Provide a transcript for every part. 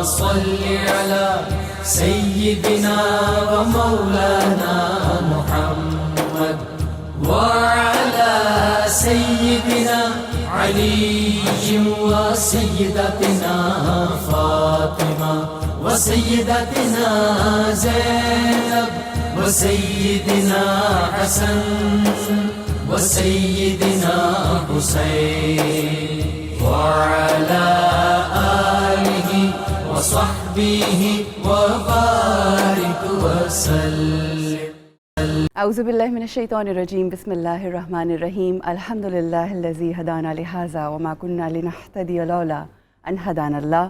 صل على سيدنا ومولانا محمد وعلى سيدنا علي وسيدتنا فاطمة وسيدتنا زينب وسيدنا حسن وسيدنا حسين وعلى آله وصحبه وبارك وسلم. اعوذ باللہ من الشیطان الرجیم. بسم اللہ الرحمن الرحیم. الحمد للہ الذی ہدانا لہذا وما كنا لنہتدی لولا ان ہدانا اللہ.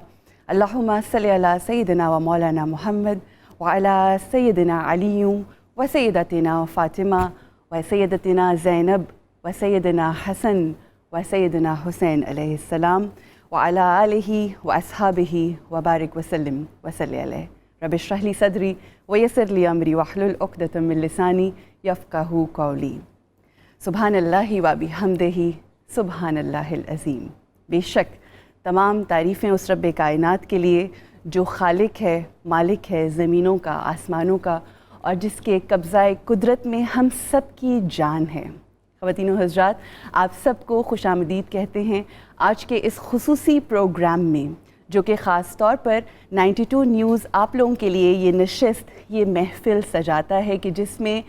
اللہم صلی علی سیدنا و مولانا محمد وعلی سیدنا علی و سیدتنا فاطمہ و سیدتنا زینب و سیدنا حسن و سیدنا حسین علیہ السلام وعلی آلہ و اصحابہ وبارک وسلم وصلی علیہ. رب اشرح لی صدری ویسر لی امری واحلل عقدۃ من لسانی یفقہوا قولی. سبحان اللہ و بحمدہ سبحان اللہ العظیم. بے شک تمام تعریفیں اس رب کائنات کے لیے جو خالق ہے، مالک ہے زمینوں کا، آسمانوں کا، اور جس کے قبضہ قدرت میں ہم سب کی جان ہے. خواتین و حضرات، آپ سب کو خوش آمدید کہتے ہیں آج کے اس خصوصی پروگرام میں، جو کہ خاص طور پر 92 نیوز آپ لوگوں کے لیے یہ نشست، یہ محفل سجاتا ہے کہ جس میں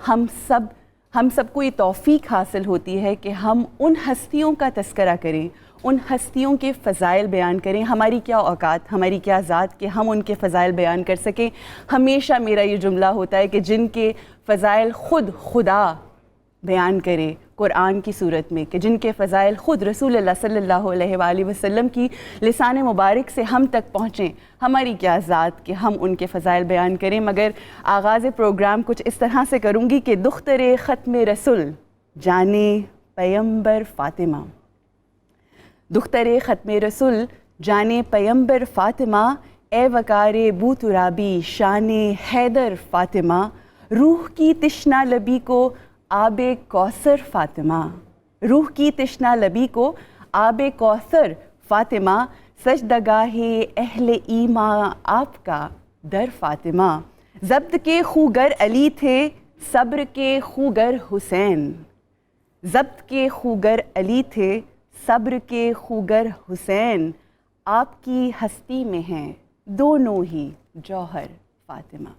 ہم سب کو یہ توفیق حاصل ہوتی ہے کہ ہم ان ہستیوں کا تذکرہ کریں، ان ہستیوں کے فضائل بیان کریں. ہماری کیا اوقات، ہماری کیا ذات کہ ہم ان کے فضائل بیان کر سکیں. ہمیشہ میرا یہ جملہ ہوتا ہے کہ جن کے فضائل خود خدا بیان کرے قرآن کی صورت میں، کہ جن کے فضائل خود رسول اللہ صلی اللہ علیہ وآلہ وسلم کی لسان مبارک سے ہم تک پہنچیں. ہماری کیا ذات کہ ہم ان کے فضائل بیان کریں. مگر آغاز پروگرام کچھ اس طرح سے کروں گی کہ دختر ختم رسول جانے پیمبر فاطمہ. دختر ختم رسول جانے پیمبر فاطمہ، اے وقار بو ترابی شان حیدر فاطمہ، روح کی تشنہ لبی کو آب کوثر فاطمہ، روح کی تشنہ لبی کو آب کوثر فاطمہ، سجدگاہ اہل ایمان آپ کا در فاطمہ. ضبط کے خوگر علی تھے، صبر کے خوگر حسین، ضبط کے خوگر علی تھے، صبر کے خوگر حسین، آپ کی ہستی میں ہیں دونوں ہی جوہر فاطمہ.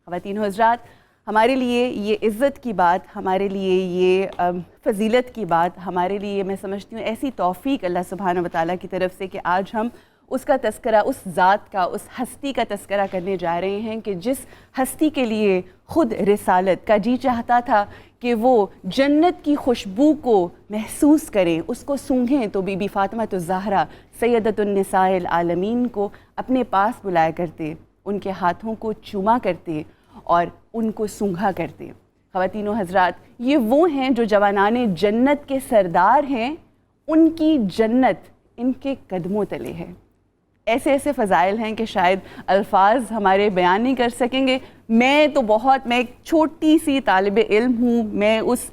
خواتین و حضرات، ہمارے لیے یہ عزت کی بات، ہمارے لیے یہ فضیلت کی بات، ہمارے لیے میں سمجھتی ہوں ایسی توفیق اللہ سبحانہ و تعالیٰ کی طرف سے کہ آج ہم اس کا تذکرہ، اس ذات کا، اس ہستی کا تذکرہ کرنے جا رہے ہیں کہ جس ہستی کے لیے خود رسالت کا جی چاہتا تھا کہ وہ جنت کی خوشبو کو محسوس کریں، اس کو سونگھیں، تو بی بی فاطمہ الزہرا سیدۃ النساء العالمین کو اپنے پاس بلایا کرتے، ان کے ہاتھوں کو چوما کرتے اور ان کو سونگھا کرتے. خواتین و حضرات، یہ وہ ہیں جو جوانان جنت کے سردار ہیں، ان کی جنت ان کے قدموں تلے ہے. ایسے ایسے فضائل ہیں کہ شاید الفاظ ہمارے بیان نہیں کر سکیں گے. میں ایک چھوٹی سی طالب علم ہوں، میں اس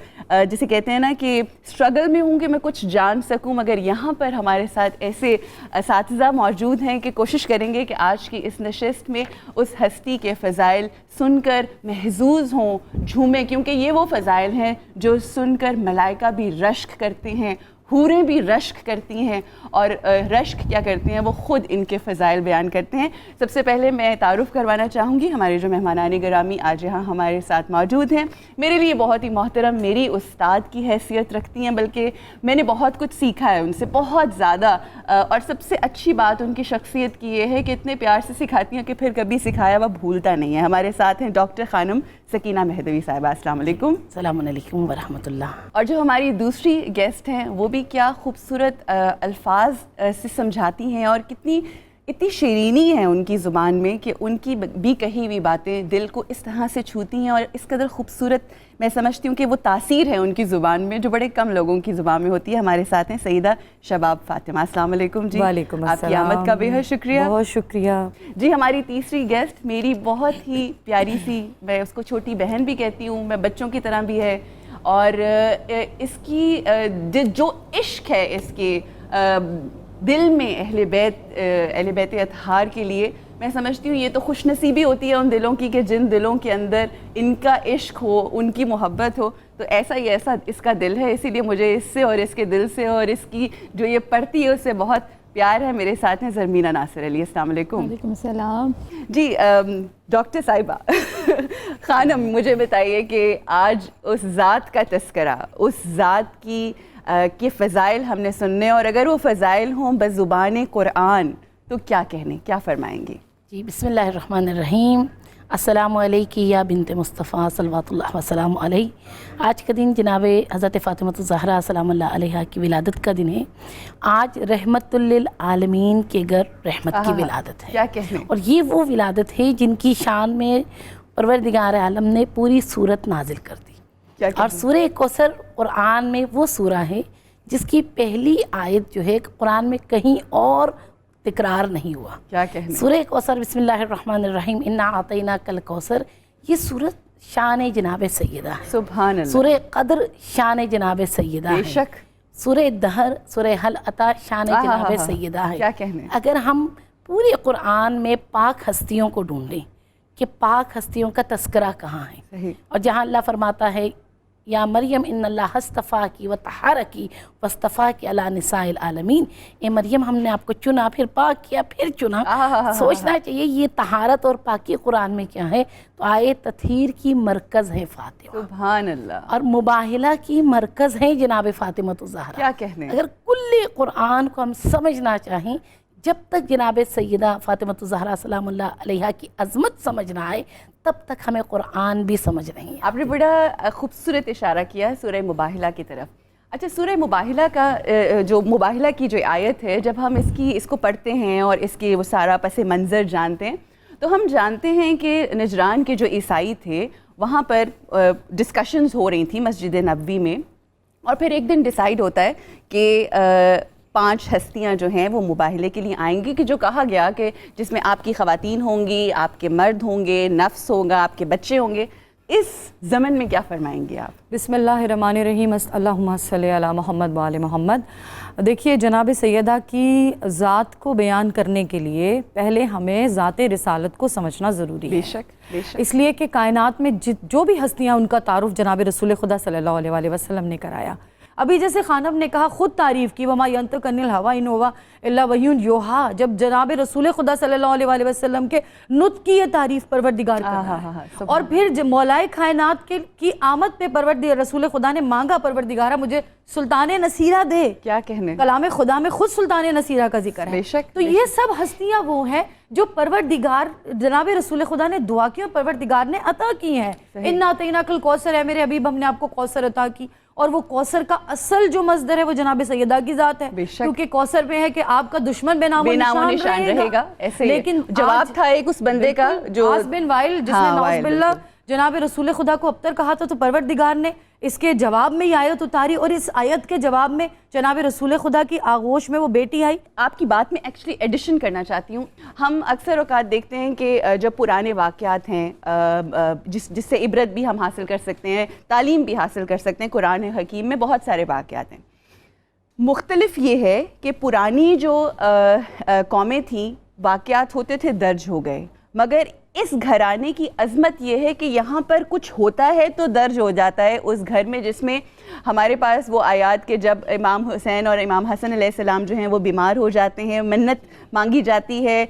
جسے کہتے ہیں نا کہ اسٹرگل میں ہوں کہ میں کچھ جان سکوں، مگر یہاں پر ہمارے ساتھ ایسے اساتذہ موجود ہیں کہ کوشش کریں گے کہ آج کی اس نشست میں اس ہستی کے فضائل سن کر محظوظ ہوں، جھومیں، کیونکہ یہ وہ فضائل ہیں جو سن کر ملائکہ بھی رشک کرتے ہیں، حوریں بھی رشک کرتی ہیں، اور رشک کیا کرتے ہیں وہ خود ان کے فضائل بیان کرتے ہیں. سب سے پہلے میں تعارف کروانا چاہوں گی ہمارے جو مہمانان گرامی آج یہاں ہمارے ساتھ موجود ہیں. میرے لیے بہت ہی محترم، میری استاد کی حیثیت رکھتی ہیں، بلکہ میں نے بہت کچھ سیکھا ہے ان سے، بہت زیادہ. اور سب سے اچھی بات ان کی شخصیت کی یہ ہے کہ اتنے پیار سے سکھاتی ہیں کہ پھر کبھی سکھایا وہ بھولتا نہیں ہے. ہمارے ساتھ ہیں ڈاکٹر خانم سکینہ مہدوی صاحبہ. السلام علیکم. السلام علیکم ورحمۃ اللہ. اور جو ہماری دوسری گیسٹ ہیں وہ بھی کیا خوبصورت الفاظ سے سمجھاتی ہیں، اور اتنی شیرینی ہے ان کی زبان میں کہ ان کی بھی کہی ہوئی باتیں دل کو اس طرح سے چھوتی ہیں، اور اس قدر خوبصورت میں سمجھتی ہوں کہ وہ تاثیر ہے ان کی زبان میں جو بڑے کم لوگوں کی زبان میں ہوتی ہے. ہمارے ساتھ ہیں سیدہ شباب فاطمہ. السلام علیکم جی. وعلیکم السلام. آپ کی آمد کا بے حد شکریہ. بہت شکریہ جی. ہماری تیسری گیسٹ میری بہت ہی پیاری سی، میں اس کو چھوٹی بہن بھی کہتی ہوں، میں بچوں کی طرح بھی ہے، اور اس کی جو عشق ہے اس کے دل میں اہل بیت اطہار کے لیے میں سمجھتی ہوں یہ تو خوش نصیبی ہوتی ہے ان دلوں کی کہ جن دلوں کے اندر ان کا عشق ہو، ان کی محبت ہو. تو ایسا ہی ایسا اس کا دل ہے، اسی لیے مجھے اس سے اور اس کے دل سے اور اس کی جو یہ پڑھتی ہے اس سے بہت پیار ہے. میرے ساتھ ہیں زرمینہ ناصر علی. السلام علیکم. وعلیکم السلام. جی ڈاکٹر صاحبہ خانم، مجھے بتائیے کہ آج اس ذات کا تذکرہ، اس ذات کی فضائل ہم نے سننے، اور اگر وہ فضائل ہوں بزبان قرآن تو کیا کہنے، کیا فرمائیں گی؟ جی بسم اللہ الرحمن الرحیم. السلام علیکم یا بنت مصطفیٰ صلوات اللہ وسلام علیہ. آج کا دن جناب حضرت فاطمہ الزہرا سلام اللہ علیہا کی ولادت کا دن ہے. آج رحمت للعالمین کے گھر رحمت کی ولادت ہے. کیا کہنے؟ اور یہ وہ ولادت ہے جن کی شان میں پروردگار عالم نے پوری سورت نازل کر دی. اور سورہ کوثر قرآن میں وہ سورہ ہے جس کی پہلی آیت جو ہے قرآن میں کہیں اور تکرار نہیں ہوا. کیا کہنے؟ سورہ کوثر بسم اللہ الرحمن الرحیم انا اعطیناک الکوثر، یہ سورت شان جناب سیدہ ہے. سبحان اللہ. سورہ قدر شان جناب سیدہ ہے. بے شک. سورہ دہر، سورہ حل عطا شان جناب سیدہ ہے. کیا کہنے؟ اگر ہم پورے قرآن میں پاک ہستیوں کو ڈھونڈیں کہ پاک ہستیوں کا تذکرہ کہاں ہے، صحیح. اور جہاں اللہ فرماتا ہے یا مریم ان اللہ اصطفاکی وطہرکی واصطفاکی علی نساء العالمین، اے مریم ہم نے آپ کو چنا، پھر پاک کیا، پھر چنا. سوچنا چاہیے یہ طہارت اور پاکی قرآن میں کیا ہے. تو آئے تطہیر کی مرکز ہے فاطمہ، سبحان اللہ. اور مباہلہ کی مرکز ہے جناب فاطمہ الزہرا. کیا کہنے؟ اگر کل قرآن کو ہم سمجھنا چاہیں، جب تک جناب سیدہ فاطمہ الزہرا سلام اللہ علیہا کی عظمت سمجھ نہ آئے تب تک ہمیں قرآن بھی سمجھ نہیں ہے. آپ نے بڑا خوبصورت اشارہ کیا ہے سورہ مباہلہ کی طرف. اچھا، سورہ مباہلہ کا جو مباہلہ کی جو آیت ہے، جب ہم اس کو پڑھتے ہیں اور اس کی وہ سارا پس منظر جانتے ہیں تو ہم جانتے ہیں کہ نجران کے جو عیسائی تھے وہاں پر ڈسکشنز ہو رہی تھیں مسجد نبوی میں، اور پھر ایک دن ڈیسائیڈ ہوتا ہے کہ 5 ہستیاں جو ہیں وہ مباہلے کے لیے آئیں گی، کہ جو کہا گیا کہ جس میں آپ کی خواتین ہوں گی، آپ کے مرد ہوں گے، نفس ہوگا، آپ کے بچے ہوں گے. اس زمن میں کیا فرمائیں گے آپ؟ بسم اللہ الرحمن الرحیم. اللہم صلی علی محمد و آل محمد. دیکھیے جناب سیدہ کی ذات کو بیان کرنے کے لیے پہلے ہمیں ذات رسالت کو سمجھنا ضروری ہے. بے شک، بے شک. اس لیے کہ کائنات میں جو بھی ہستیاں ان کا تعارف جناب رسول خدا صلی اللہ علیہ وسلم نے کرایا. ابھی جیسے خانم نے کہا، خود تعریف کی، وما ینطق عن الہویٰ ان ہوا الا وحی یوحیٰ. جب جناب رسول خدا صلی اللہ علیہ وسلم کے نطق کی یہ تعریف پروردگار کر رہا ہے، اور پھر مولائے کائنات کی آمد پہ پروردگار رسول خدا نے مانگا، پروردگارہ مجھے سلطان نصیرہ دے. کیا کہنے؟ کلام خدا میں خود سلطان نصیرہ کا ذکر ہے. بے شک. تو یہ سب ہستیاں وہ ہیں جو پروردگار جناب رسول خدا نے دعا کی اور پروردگار نے عطا کی ہیں. انا اعطیناک الکوثر، ہے میرے حبیب ہم نے آپ کو کوثر عطا کی. اور وہ کوثر کا اصل جو مصدر ہے وہ جناب سیدہ کی ذات ہے، کیونکہ کوثر پہ ہے کہ آپ کا دشمن بے نام و نشان رہے گا. لیکن جواب تھا ایک اس بندے کا جو عاص بن وائل، جس نے نعوذ باللہ جناب رسول خدا کو ابتر کہا تھا، تو پروردگار نے اس کے جواب میں یہ آیت اتاری، اور اس آیت کے جواب میں جناب رسول خدا کی آغوش میں وہ بیٹی آئی. آپ کی بات میں ایکچولی ایڈیشن کرنا چاہتی ہوں. ہم اکثر اوقات دیکھتے ہیں کہ جب پرانے واقعات ہیں جس سے عبرت بھی ہم حاصل کر سکتے ہیں، تعلیم بھی حاصل کر سکتے ہیں، قرآن حکیم میں بہت سارے واقعات ہیں. مختلف یہ ہے کہ پرانی جو قومیں تھیں واقعات ہوتے تھے درج ہو گئے، مگر اس گھرانے کی عظمت یہ ہے کہ یہاں پر کچھ ہوتا ہے تو درج ہو جاتا ہے اس گھر میں، جس میں ہمارے پاس وہ آیات کے جب امام حسین اور امام حسن علیہ السلام جو ہیں وہ بیمار ہو جاتے ہیں، منت مانگی جاتی ہے،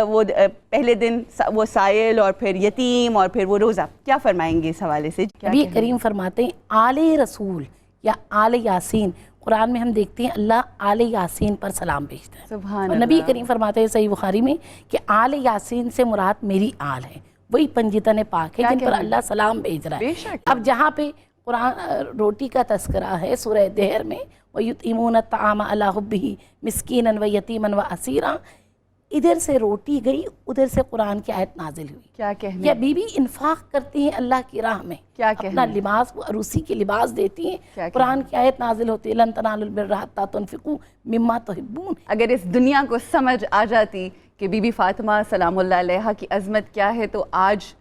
وہ پہلے دن وہ سائل اور پھر یتیم اور پھر وہ روزہ. کیا فرمائیں گے اس حوالے سے؟ نبی کریم فرماتے ہیں آل رسول یا آل یاسین. قرآن میں ہم دیکھتے ہیں اللہ آل یاسین پر سلام بھیجتا ہے. سبحان اور نبی کریم فرماتے ہیں صحیح بخاری میں کہ آل یاسین سے مراد میری آل ہے، وہی پنجتن پاک ہے جن پر اللہ سلام بھیج رہا ہے. اب جہاں پہ قرآن روٹی کا تذکرہ ہے سورہ دہر میں، وَيُطْعِمُونَ الطَّعَامَ عَلَىٰ حُبِّهِ مِسْكِينًا وَيَتِيمًا وَأَسِيرًا. ادھر سے روٹی گئی، ادھر سے قرآن کی آیت نازل ہوئی. کیا کہنے؟ یا بی بی انفاق کرتی ہیں اللہ کی راہ میں، کیا اپنا لباس عروسی کے لباس دیتی ہیں، قرآن کی آیت نازل ہوتی ہے لن تنالوا البر حتی تنفقوا مما تحبون. اگر اس دنیا کو سمجھ آ جاتی کہ بی بی فاطمہ سلام اللہ علیہا کی عظمت کیا ہے تو آج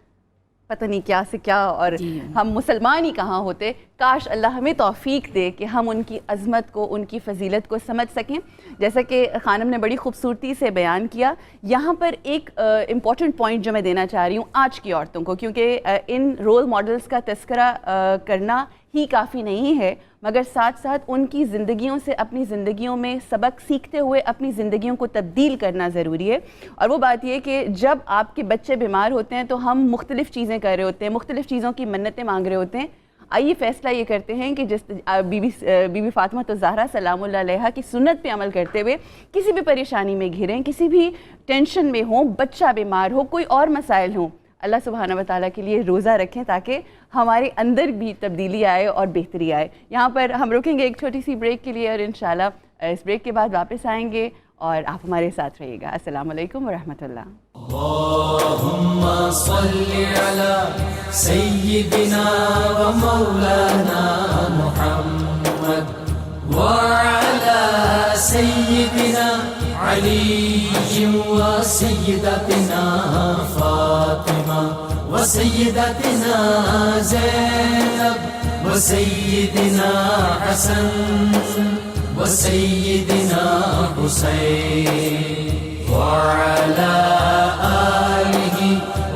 پتہ نہیں کیا سے کیا، اور ہم مسلمان ہی کہاں ہوتے. کاش اللہ ہمیں توفیق دے کہ ہم ان کی عظمت کو، ان کی فضیلت کو سمجھ سکیں. جیسا کہ خانم نے بڑی خوبصورتی سے بیان کیا، یہاں پر ایک امپورٹنٹ پوائنٹ جو میں دینا چاہ رہی ہوں آج کی عورتوں کو، کیونکہ ان رول ماڈلز کا تذکرہ کرنا ہی کافی نہیں ہے، مگر ساتھ ساتھ ان کی زندگیوں سے اپنی زندگیوں میں سبق سیکھتے ہوئے اپنی زندگیوں کو تبدیل کرنا ضروری ہے. اور وہ بات یہ کہ جب آپ کے بچے بیمار ہوتے ہیں تو ہم مختلف چیزیں کر رہے ہوتے ہیں، مختلف چیزوں کی منتیں مانگ رہے ہوتے ہیں. آئیے فیصلہ یہ کرتے ہیں کہ جس بی بی فاطمہ الزہرا سلام اللہ علیہا کی سنت پہ عمل کرتے ہوئے کسی بھی پریشانی میں گھریں، کسی بھی ٹینشن میں ہوں، بچہ بیمار ہو، کوئی اور مسائل ہوں، اللہ سبحانہ وتعالیٰ کے لیے روزہ رکھیں تاکہ ہمارے اندر بھی تبدیلی آئے اور بہتری آئے. یہاں پر ہم رکیں گے ایک چھوٹی سی بریک کے لیے، اور انشاءاللہ اس بریک کے بعد واپس آئیں گے اور آپ ہمارے ساتھ رہیے گا. السلام علیکم ورحمۃ اللہ. اللهم صل على سيدنا ومولانا محمد وعلى سيدنا علي وسيدتنا فاطمة وسيدتنا زينب وسيدنا حسن وسيدنا حسين وعلى آله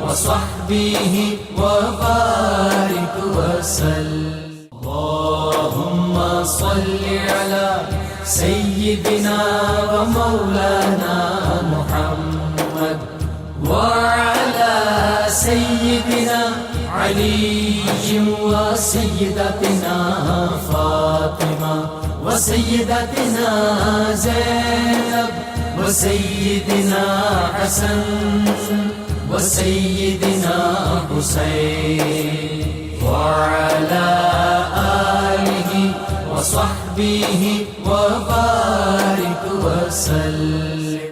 وصحبه وبارك وسلم. اللهم صل على سيدنا ومولانا محمد وعلى سيدنا علي وسيدتنا فاطمة وسيدتنا زينب وسيدنا حسن وسيدنا حسين وعلى آله وصحبه وبارك وسلم.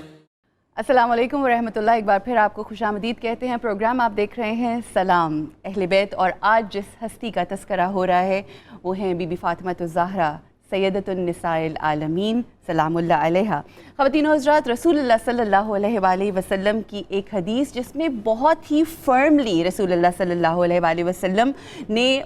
السلام علیکم ورحمۃ اللہ. ایک بار پھر آپ کو خوش آمدید کہتے ہیں. پروگرام آپ دیکھ رہے ہیں سلام اہل بیت، اور آج جس ہستی کا تذکرہ ہو رہا ہے وہ ہیں بی بی فاطمہ الزہرا سیدۃ النساء العالمین سلام اللہ علیہا. خواتین و حضرات، رسول اللہ صلی اللہ علیہ وآلہ وسلم کی ایک حدیث جس میں بہت ہی فرملی رسول اللہ صلی اللہ علیہ وآلہ وسلم نے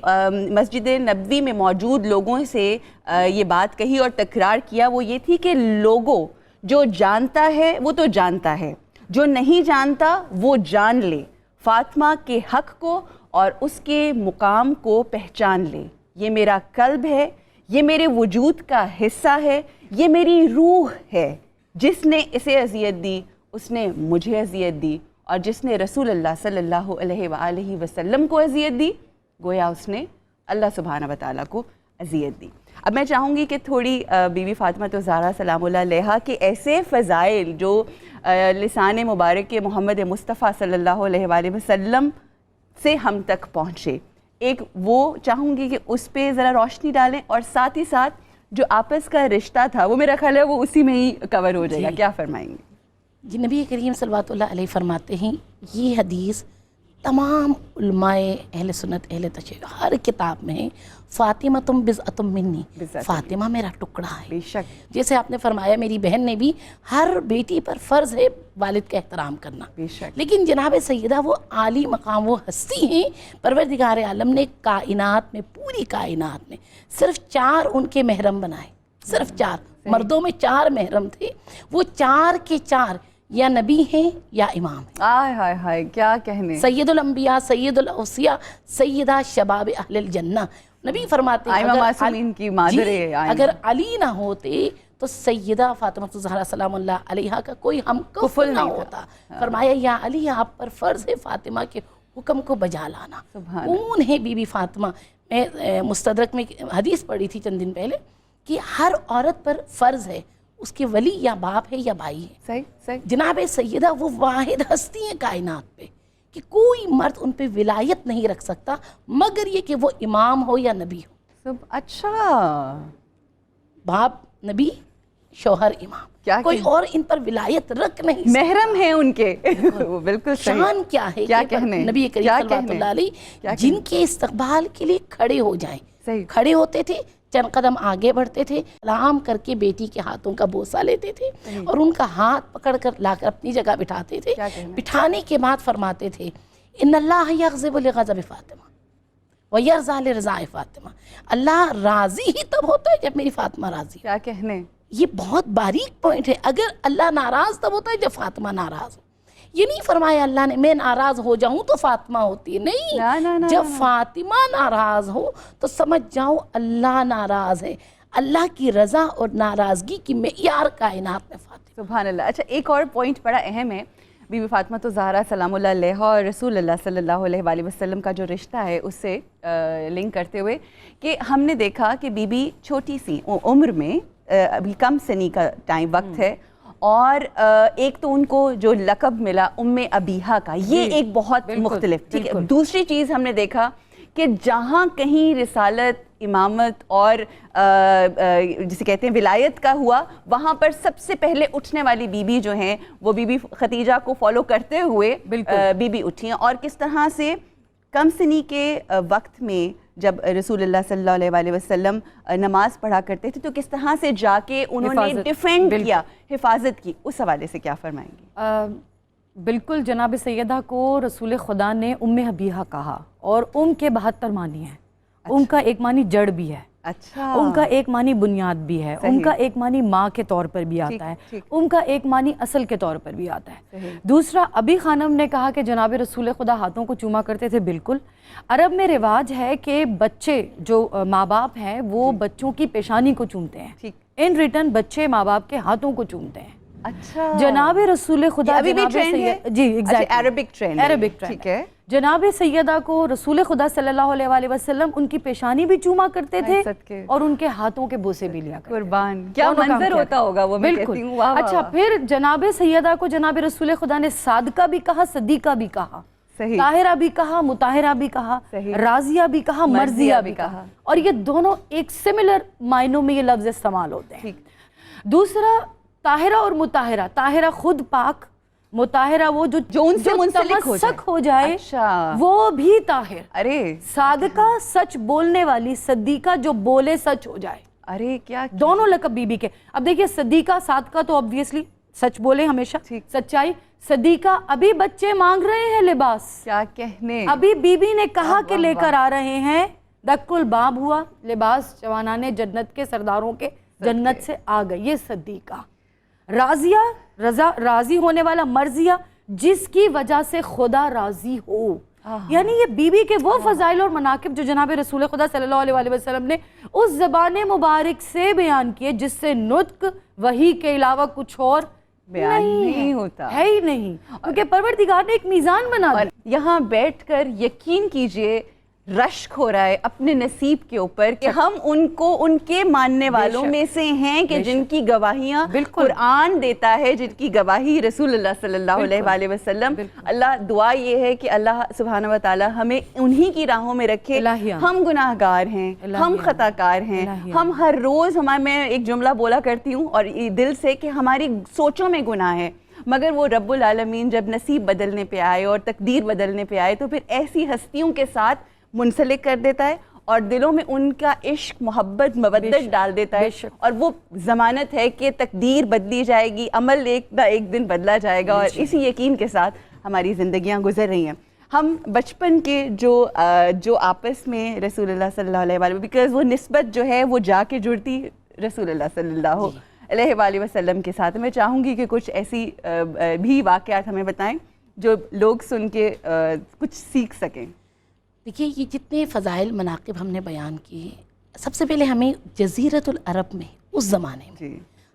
مسجد نبوی میں موجود لوگوں سے یہ بات کہی اور تکرار کیا، وہ یہ تھی کہ لوگوں، جو جانتا ہے وہ تو جانتا ہے، جو نہیں جانتا وہ جان لے، فاطمہ کے حق کو اور اس کے مقام کو پہچان لے. یہ میرا قلب ہے، یہ میرے وجود کا حصہ ہے، یہ میری روح ہے. جس نے اسے اذیت دی اس نے مجھے اذیت دی، اور جس نے رسول اللہ صلی اللہ علیہ وآلہ وسلم کو اذیت دی گویا اس نے اللہ سبحانہ وتعالیٰ کو اذیت دی. اب میں چاہوں گی کہ تھوڑی بی بی فاطمہ الزہرا سلام اللہ علیہا کے ایسے فضائل جو لسان مبارک کے محمد مصطفیٰ صلی اللہ علیہ وآلہ وسلم سے ہم تک پہنچے، ایک وہ چاہوں گی کہ اس پہ ذرا روشنی ڈالیں، اور ساتھ ہی ساتھ جو آپس کا رشتہ تھا وہ میرا خیال ہے وہ اسی میں ہی کور ہو جائے گا. کیا فرمائیں گے؟ جی، نبی کریم صلوات اللہ علیہ فرماتے ہیں، یہ حدیث تمام علماء اہل سنت اہل تشیع ہر کتاب میں ہے، فاطمہ تم بضعۃ منی، فاطمہ میرا ٹکڑا ہے. بے شک. جیسے آپ نے فرمایا میری بہن نے بھی، ہر بیٹی پر فرض ہے والد کا احترام کرنا. بے شک. لیکن جناب سیدہ وہ عالی مقام، وہ ہستی ہیں، پروردگار عالم نے کائنات میں، پوری کائنات میں صرف 4 ان کے محرم بنائے، صرف 4. مردوں میں 4 محرم تھے، وہ 4 کے 4 یا نبی ہیں یا امام ہیں. آئے ہائے ہائے کیا کہنے. سید الانبیاء، سید الاوصیاء، سیدہ شباب اہل الجنہ. نبی فرماتے ہیں اگر علی نہ ہوتے تو سیدہ فاطمہ الزہرا سلام اللہ علیہا کا کوئی ہم کفل نہ ہوتا. فرمایا یا علی آپ پر فرض ہے فاطمہ کے حکم کو بجا لانا. کون ہے بی بی فاطمہ؟ میں مستدرک میں حدیث پڑھی تھی چند دن پہلے کہ ہر عورت پر فرض ہے اس کے ولی یا باپ ہے یا بھائی ہے. صحیح صحیح. جناب سیدہ وہ واحد ہستی ہیں کائنات پہ کہ کوئی مرد ان پہ ولایت نہیں رکھ سکتا مگر یہ کہ وہ امام ہو یا نبی ہو. اچھا، باپ نبی، شوہر امام، کوئی اور ان پر ولایت رکھ نہیں سکتا. محرم ہیں ان کے. بالکل شان کیا ہے کیا کہنے نبی کریم صلی اللہ علیہ جن کے استقبال کے لیے کھڑے ہو جائیں. کھڑے ہوتے تھے، چند قدم آگے بڑھتے تھے، سلام کر کے بیٹی کے ہاتھوں کا بوسہ لیتے تھے اور ان کا ہاتھ پکڑ کر لا کر اپنی جگہ بٹھاتے تھے. بٹھانے کے بعد فرماتے تھے ان اللہ یغضب لغضب فاطمہ ویرضی لرضا فاطمہ. اللہ راضی ہی تب ہوتا ہے جب میری فاطمہ راضی. کیا کہنے. یہ بہت باریک پوائنٹ ہے. اگر اللہ ناراض تب ہوتا ہے جب فاطمہ ناراض ہو. یہ نہیں فرمایا اللہ نے میں ناراض ہو جاؤں تو فاطمہ ہوتی ہے. نہیں, جب فاطمہ ناراض ہو تو سمجھ جاؤ اللہ ناراض ہے. اللہ کی رضا اور ناراضگی کی معیار کائنات میں فاطمہ. سبحان اللہ. اچھا ایک اور پوائنٹ بڑا اہم ہے. بی بی فاطمہ تو زہرا سلام اللہ علیہا اور رسول اللہ صلی اللہ علیہ وآلہ وسلم کا جو رشتہ ہے اس سے لنک کرتے ہوئے کہ ہم نے دیکھا کہ بی بی چھوٹی سی عمر میں ابھی کم سنی کا ٹائم وقت ہے, اور ایک تو ان کو جو لقب ملا ام ابیہا کا, یہ ایک بہت مختلف. ٹھیک ہے. دوسری چیز ہم نے دیکھا کہ جہاں کہیں رسالت, امامت اور جسے کہتے ہیں ولایت کا ہوا, وہاں پر سب سے پہلے اٹھنے والی بی بی جو ہیں وہ بی بی خدیجہ کو فالو کرتے ہوئے بی بی اٹھی ہیں. اور کس طرح سے کم سنی کے وقت میں جب رسول اللہ صلی اللہ علیہ وآلہ وسلم نماز پڑھا کرتے تھے تو کس طرح سے جا کے انہوں نے ڈیفینڈ کیا, حفاظت کی, اس حوالے سے کیا فرمائیں گے؟ بالکل. جناب سیدہ کو رسول خدا نے ام ابیہا کہا, اور ام کے 72 معنی ہیں. ام کا ایک معنی جڑ بھی ہے, اچھا, ام کا ایک معنی بنیاد بھی ہے, ام کا ایک معنی ماں کے طور پر بھی آتا ہے, ام کا ایک معنی اصل کے طور پر بھی آتا ہے. دوسرا, ابھی خانم نے کہا کہ جناب رسول خدا ہاتھوں کو چوما کرتے تھے. بالکل, عرب میں رواج ہے کہ بچے جو ماں باپ ہیں وہ بچوں کی پیشانی کو چومتے ہیں, ان ریٹرن بچے ماں باپ کے ہاتھوں کو چومتے ہیں. اچھا, جناب رسول خدا جی عربک ٹرینڈ ہے. جناب سیدہ کو رسول خدا صلی اللہ علیہ وآلہ وسلم ان کی پیشانی بھی چوما کرتے تھے اور ان کے ہاتھوں کے بوسے بھی لیا کرتے. قربان, کیا منظر ہوتا ہوگا وہ, میں کہتی ہوں. اچھا, پھر جناب سیدہ کو جناب رسول خدا نے صادقہ بھی کہا, صدیقہ بھی کہا, طاہرہ بھی کہا, مطہرہ بھی کہا, راضیہ بھی کہا, مرضیہ بھی کہا, اور یہ دونوں ایک سملر معنوں میں یہ لفظ استعمال ہوتے ہیں. دوسرا, طاہرہ اور مطہرہ, طاہرہ خود پاک, مطہرہ وہ جو ان سے منسلک ہو جائے وہ بھی طاہر. ارے صادقہ سچ بولنے والی, صدیقہ جو بولے سچ ہو جائے. ارے کیا دونوں لقب بی بی کے. اب دیکھیے, صدیقہ صادقہ تو obviously سچ بولے ہمیشہ, سچائی. صدیقہ ابھی بچے مانگ رہے ہیں لباس, کیا کہنے, ابھی بی بی نے کہا کہ لے کر آ رہے ہیں, دک الباب ہوا لباس, جوانان جنت کے سرداروں کے جنت سے آ گئے. یہ صدیقہ. راضیہ, رضا راضی ہونے والا. مرضیہ, جس کی وجہ سے خدا راضی ہو. یعنی یہ بی بی کے وہ فضائل اور مناقب جو جناب رسول خدا صلی اللہ علیہ وآلہ وسلم نے اس زبان مبارک سے بیان کیے جس سے نطق وحی کے علاوہ کچھ اور بیان نہیں ہوتا ہے ہی نہیں, کیونکہ پروردگار نے ایک میزان بنا دیا. یہاں بیٹھ کر یقین کیجئے رشک ہو رہا ہے اپنے نصیب کے اوپر کہ ہم ان کو ان کے ماننے والوں میں سے ہیں کہ جن کی گواہیاں قرآن دیتا ہے, جن کی گواہی رسول اللہ صلی اللہ علیہ وآلہ وسلم. اللہ دعا یہ ہے کہ اللہ سبحانہ و تعالی ہمیں انہی کی راہوں میں رکھے. ہم گناہ گار ہیں, ہم خطا کار ہیں, ہم ہر روز میں ایک جملہ بولا کرتی ہوں اور دل سے کہ ہماری سوچوں میں گناہ ہے, مگر وہ رب العالمین جب نصیب بدلنے پہ آئے اور تقدیر بدلنے پہ آئے تو پھر ایسی ہستیوں کے ساتھ منسلک کر دیتا ہے اور دلوں میں ان کا عشق, محبت, مودت ڈال دیتا ہے, اور وہ ضمانت ہے کہ تقدیر بدلی جائے گی, عمل ایک نہ ایک دن بدلا جائے گا. اور اسی یقین کے ساتھ ہماری زندگیاں گزر رہی ہیں. ہم بچپن کے جو آپس میں رسول اللہ صلی اللہ علیہ وآلہ, بیکاز وہ نسبت جو ہے وہ جا کے جڑتی رسول اللہ صلی اللہ علیہ وآلہ وسلم کے ساتھ. میں چاہوں گی کہ کچھ ایسی بھی واقعات ہمیں بتائیں جو لوگ سن کے کچھ سیکھ سکیں. دیکھیے, یہ جتنے فضائل مناقب ہم نے بیان کیے, سب سے پہلے ہمیں جزیرت العرب میں اس زمانے میں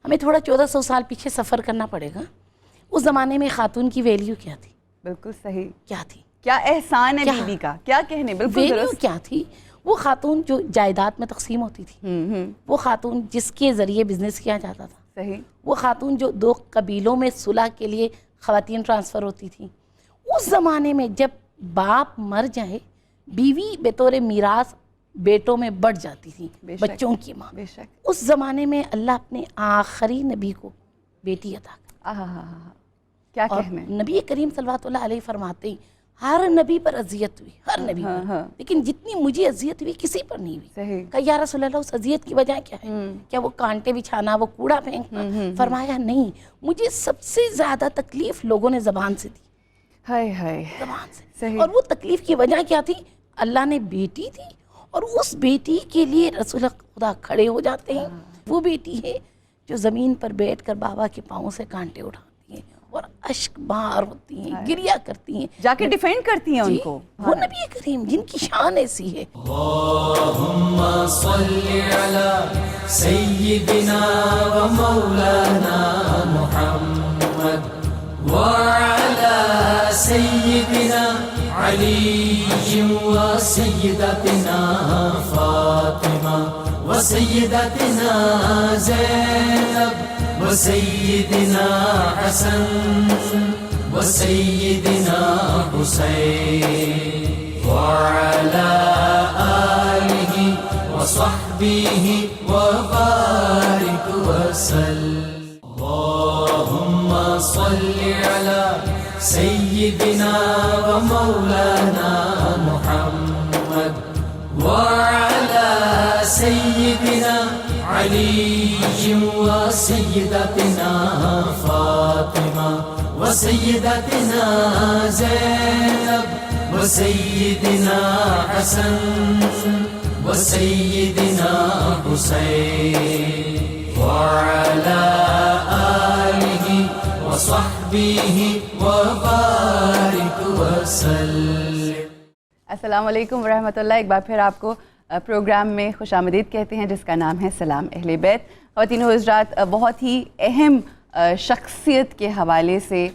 ہمیں تھوڑا 1400 سال پیچھے سفر کرنا پڑے گا. اس زمانے میں خاتون کی ویلیو کیا تھی؟ بالکل صحیح. کیا تھی؟ کیا احسان ہے بی بی کا, کیا کہنے, بالکل ویلیو کیا تھی. وہ خاتون جو جائیداد میں تقسیم ہوتی تھی, وہ خاتون جس کے ذریعے بزنس کیا جاتا تھا, صحیح. وہ خاتون جو 2 قبیلوں میں صلح کے لیے خواتین ٹرانسفر ہوتی تھی. اس زمانے میں جب باپ مر جائے, بیوی بطور میراث بیٹوں میں بڑھ جاتی تھی, بچوں کی ماں. اس زمانے میں اللہ اپنے آخری نبی کو بیٹی عطا کر. کیا کہنے. نبی کریم صلی اللہ علیہ فرماتے ہیں ہر نبی پر اذیت ہوئی, ہر نبی پر, لیکن جتنی مجھے اذیت ہوئی کسی پر نہیں ہوئی. کہا یا رسول اللہ, اس اذیت کی وجہ کیا ہے؟ کیا وہ کانٹے بچھانا, وہ کوڑا پھینکنا؟ فرمایا نہیں, مجھے سب سے زیادہ تکلیف لوگوں نے زبان سے دی. ہائے ہائے زبان سے. صحیح. اور وہ تکلیف کی وجہ کیا تھی؟ اللہ نے بیٹی دی اور اس بیٹی کے لیے رسول خدا کھڑے ہو جاتے ہیں. وہ بیٹی ہے جو زمین پر بیٹھ کر بابا کے پاؤں سے کانٹے اٹھاتی ہیں اور اشک بار ہوتی ہیں, گریا کرتی ہیں, جا کے ڈیفینڈ کرتی ہیں ان کو. وہ نبی کریم جن کی شان ایسی ہے. اللہم صلی علی سیدنا و مولانا محمد وعلى سيدنا علي وسيدتنا فاطمة وسيدتنا زينب وسيدنا حسن وسيدنا حسين وعلى آله وصحبه وبارك وسلم. اللهم صل على سيدنا ومولانا محمد وعلى سيدنا علي وسيدتنا فاطمة وسيدتنا زينب وسيدنا حسن وسيدنا حسين وعلى آله وصحبه وبارك وسلم. السلام علیکم ورحمۃ اللہ. ایک بار پھر آپ کو پروگرام میں خوش آمدید کہتے ہیں جس کا نام ہے سلام اہل بیت. خواتین و حضرات, بہت ہی اہم شخصیت کے حوالے سے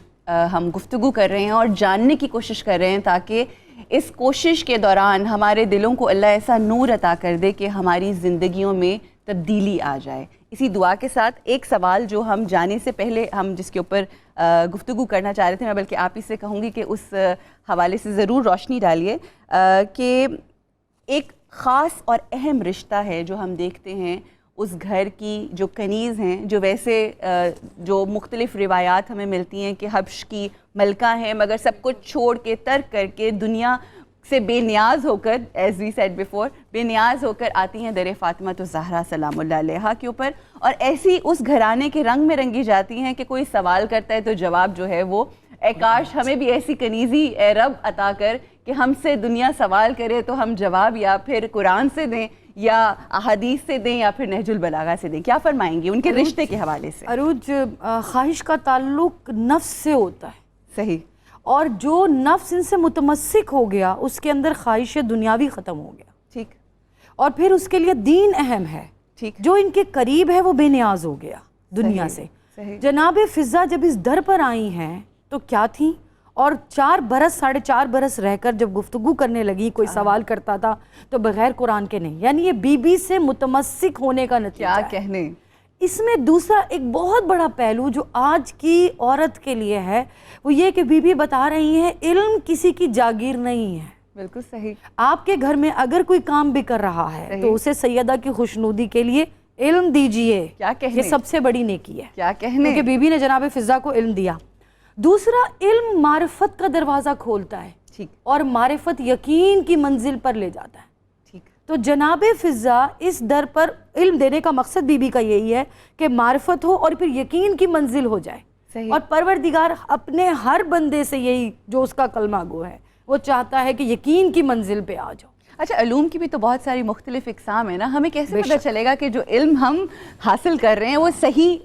ہم گفتگو کر رہے ہیں اور جاننے کی کوشش کر رہے ہیں تاکہ اس کوشش کے دوران ہمارے دلوں کو اللہ ایسا نور عطا کر دے کہ ہماری زندگیوں میں تبدیلی آ جائے. اسی دعا کے ساتھ ایک سوال جو ہم جانے سے پہلے ہم جس کے اوپر گفتگو کرنا چاہ رہے تھے, میں بلکہ آپ ہی سے کہوں گی کہ اس حوالے سے ضرور روشنی ڈالیے کہ ایک خاص اور اہم رشتہ ہے جو ہم دیکھتے ہیں اس گھر کی جو کنیز ہیں, جو ویسے جو مختلف روایات ہمیں ملتی ہیں کہ حبش کی ملکہ ہیں مگر سب کچھ چھوڑ کے ترک کر کے دنیا سے بے نیاز ہو کر, ایز وی سیڈ بیفور, بے نیاز ہو کر آتی ہیں در فاطمہ الزہرا سلام اللہ علیہا کے اوپر, اور ایسی اس گھرانے کے رنگ میں رنگی جاتی ہیں کہ کوئی سوال کرتا ہے تو جواب جو ہے وہ اے کاش ہمیں بھی ایسی کنیزی اے رب عطا کر کہ ہم سے دنیا سوال کرے تو ہم جواب یا پھر قرآن سے دیں یا احادیث سے دیں یا پھر نہج البلاغہ سے دیں. کیا فرمائیں گے ان کے رشتے کے حوالے سے؟ عروج, خواہش کا تعلق نفس سے ہوتا ہے. صحیح. اور جو نفس ان سے متمسک ہو گیا اس کے اندر خواہش دنیاوی ختم ہو گیا. ٹھیک. اور پھر اس کے لیے دین اہم ہے. ٹھیک. جو ان کے قریب ہے وہ بے نیاز ہو گیا دنیا سے. جناب فضا جب اس در پر آئی ہیں تو کیا تھیں, اور 4 برس 4.5 برس رہ کر جب گفتگو کرنے لگی, کوئی سوال کرتا تھا تو بغیر قرآن کے نہیں. یعنی یہ بی بی سے متمسک ہونے کا نتیجہ کیا ہے. کہنے. اس میں دوسرا ایک بہت بڑا پہلو جو آج کی عورت کے لیے ہے وہ یہ کہ بی بی بتا رہی ہیں علم کسی کی جاگیر نہیں ہے. بالکل صحیح. آپ کے گھر میں اگر کوئی کام بھی کر رہا ہے تو اسے سیدہ کی خوشنودی کے لیے علم دیجئے. کیا کہنے. یہ سب سے بڑی نیکی ہے. کیا کہنے. کیونکہ بی بی نے جناب فضا کو علم دیا. دوسرا, علم معرفت کا دروازہ کھولتا ہے. ٹھیک. اور معرفت یقین کی منزل پر لے جاتا ہے. ٹھیک. تو جناب فضا اس در پر علم دینے کا مقصد بی بی کا یہی ہے کہ معرفت ہو اور پھر یقین کی منزل ہو جائے. صحیح. اور پروردگار اپنے ہر بندے سے یہی جو اس کا کلمہ گو ہے وہ چاہتا ہے کہ یقین کی منزل پہ آ جاؤ. اچھا, علوم کی بھی تو بہت ساری مختلف اقسام ہیں نا, ہمیں کیسے پتہ چلے گا کہ جو علم ہم حاصل کر رہے ہیں وہ صحیح؟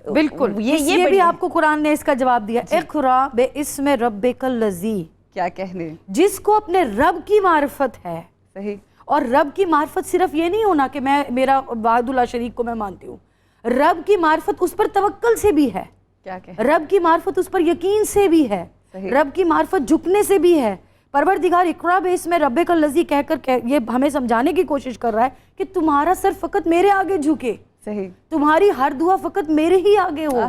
بالکل, یہ بھی آپ کو قرآن نے اس کا جواب دیا. اقرا باسم ربک الذی. کیا کہنے. جس کو اپنے رب کی معرفت ہے. صحیح. اور رب کی معرفت صرف یہ نہیں ہونا کہ میرا واحد اللہ شریک کو میں مانتی ہوں. رب کی معرفت اس پر توکل سے بھی ہے. کیا کہ رب کی معرفت اس پر یقین سے بھی ہے. رب کی معرفت جھکنے سے بھی ہے. پروردگار اقرا باسم ربک الذی کہہ کر یہ ہمیں سمجھانے کی کوشش کر رہا ہے کہ تمہارا سر فقط میرے آگے جھکے. صحیح. تمہاری ہر دعا فقط میرے ہی آگے ہو.